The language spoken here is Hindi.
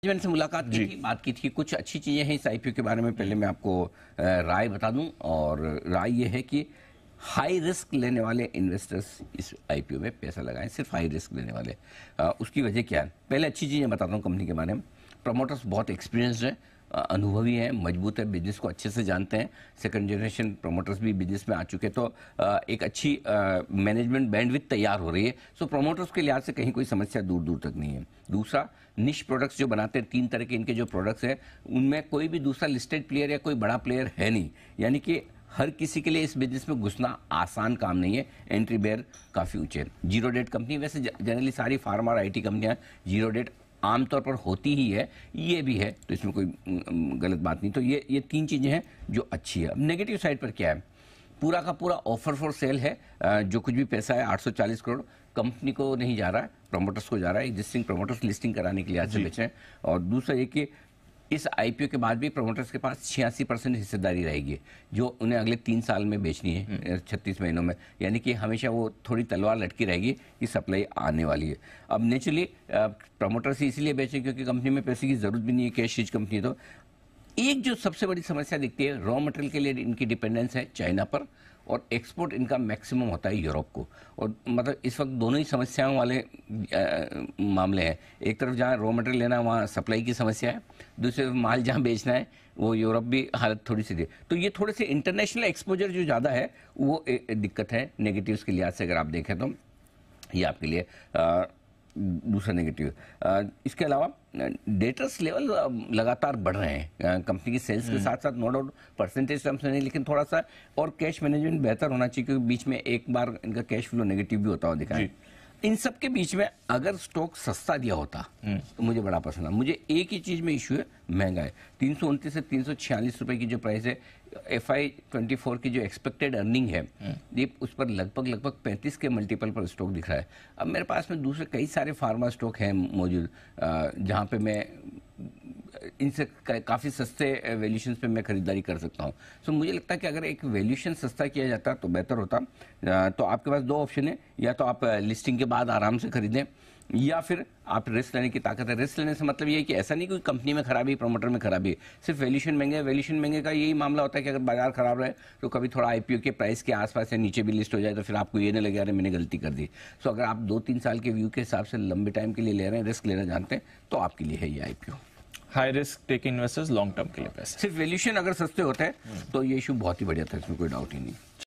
मैंने से मुलाकात की थी, बात की थी, कुछ अच्छी चीज़ें हैं इस आईपीओ के बारे में। पहले मैं आपको राय बता दूं, और राय ये है कि हाई रिस्क लेने वाले इन्वेस्टर्स इस आईपीओ में पैसा लगाएं, सिर्फ हाई रिस्क लेने वाले। उसकी वजह क्या है? पहले अच्छी चीज़ें बताता हूँ कंपनी के बारे में। प्रमोटर्स बहुत एक्सपीरियंस्ड है, अनुभवी हैं, मजबूत है, बिजनेस को अच्छे से जानते हैं। सेकंड जनरेशन प्रमोटर्स भी बिजनेस में आ चुके, तो एक अच्छी मैनेजमेंट बैंडविड्थ तैयार हो रही है। सो प्रमोटर्स के लिहाज से कहीं कोई समस्या दूर दूर तक नहीं है। दूसरा, निश प्रोडक्ट्स जो बनाते हैं, 3 तरह के इनके जो प्रोडक्ट्स हैं, उनमें कोई भी दूसरा लिस्टेड प्लेयर या कोई बड़ा प्लेयर है नहीं। यानी कि हर किसी के लिए इस बिजनेस में घुसना आसान काम नहीं है। एंट्री बैरियर काफ़ी ऊंचे है। जीरो डेट कंपनी, वैसे जनरली सारी फार्मा और आईटी कंपनियां जीरो डेट आमतौर पर होती ही है, ये भी है, तो इसमें कोई गलत बात नहीं। तो ये 3 चीज़ें हैं जो अच्छी है। अब नेगेटिव साइड पर क्या है? पूरा का पूरा ऑफर फॉर सेल है। जो कुछ भी पैसा है 840 करोड़ कंपनी को नहीं जा रहा है, प्रमोटर्स को जा रहा है। एग्जिस्टिंग प्रमोटर्स लिस्टिंग कराने के लिए आज से बेच रहे हैं। और दूसरा ये कि इस आईपीओ के बाद भी प्रमोटर्स के पास 86% हिस्सेदारी रहेगी, जो उन्हें अगले 3 साल में बेचनी है, 36 महीनों में। यानी कि हमेशा वो थोड़ी तलवार लटकी रहेगी कि सप्लाई आने वाली है। अब नेचुरली प्रमोटर्स इसलिए बेचें क्योंकि कंपनी में पैसे की जरूरत भी नहीं है, कैश रिच कंपनी। तो एक जो सबसे बड़ी समस्या दिखती है, रॉ मटेरियल के लिए इनकी डिपेंडेंस है चाइना पर, और एक्सपोर्ट इनका मैक्सिमम होता है यूरोप को। और मतलब इस वक्त दोनों ही समस्याओं वाले मामले हैं। एक तरफ जहाँ रॉ मटेरियल लेना, वहाँ सप्लाई की समस्या है, दूसरी तरफ माल जहाँ बेचना है वो यूरोप भी हालत थोड़ी सी है। तो ये थोड़े से इंटरनेशनल एक्सपोजर जो ज़्यादा है वो दिक्कत है नेगेटिव्स के लिहाज से। अगर आप देखें तो ये आपके लिए दूसरा नेगेटिव। इसके अलावा डेटर्स लेवल लगातार बढ़ रहे हैं कंपनी की सेल्स के साथ साथ, नो डाउट परसेंटेज टर्म्स में नहीं, लेकिन थोड़ा सा और कैश मैनेजमेंट बेहतर होना चाहिए, क्योंकि बीच में एक बार इनका कैश फ्लो नेगेटिव भी होता हुआ दिखा है। इन सब के बीच में अगर स्टॉक सस्ता दिया होता तो मुझे बड़ा पसंद है। मुझे एक ही चीज में इश्यू है, महंगा है। 329 से 346 रुपए की जो प्राइस है, FY24 की जो एक्सपेक्टेड अर्निंग है, ये उस पर लगभग 35 के मल्टीपल पर स्टॉक दिख रहा है। अब मेरे पास में दूसरे कई सारे फार्मा स्टॉक हैं मौजूद, जहाँ पे मैं इनसे काफ़ी सस्ते वैल्यूशन पे मैं खरीदारी कर सकता हूँ। सो मुझे लगता है कि अगर एक वैल्यूशन सस्ता किया जाता तो बेहतर होता। तो आपके पास 2 ऑप्शन है, या तो आप लिस्टिंग के बाद आराम से खरीदें, या फिर आप रिस्क लेने की ताकत है। रिस्क लेने से मतलब ये है कि ऐसा नहीं कोई कंपनी में खराबी, प्रमोटर में खराबी, सिर्फ वैल्यूशन महंगे है। वैल्यूशन महंगे का यही मामला होता है कि अगर बाजार खराब रहे तो कभी थोड़ा आईपीओ के प्राइस के आसपास या नीचे भी लिस्ट हो जाए, तो फिर आपको ये नहीं लगे अरे मैंने गलती कर दी। सो अगर आप 2-3 साल के व्यू के हिसाब से लंबे टाइम के लिए ले रहे हैं, रिस्क लेना जानते हैं, तो आपके लिए है ये IPO. High risk tech investors long term के लिए पैसे। सिर्फ वैल्यूशन अगर सस्ते होते हैं तो ये इशू बहुत ही बढ़िया था, इसमें कोई डाउट ही नहीं।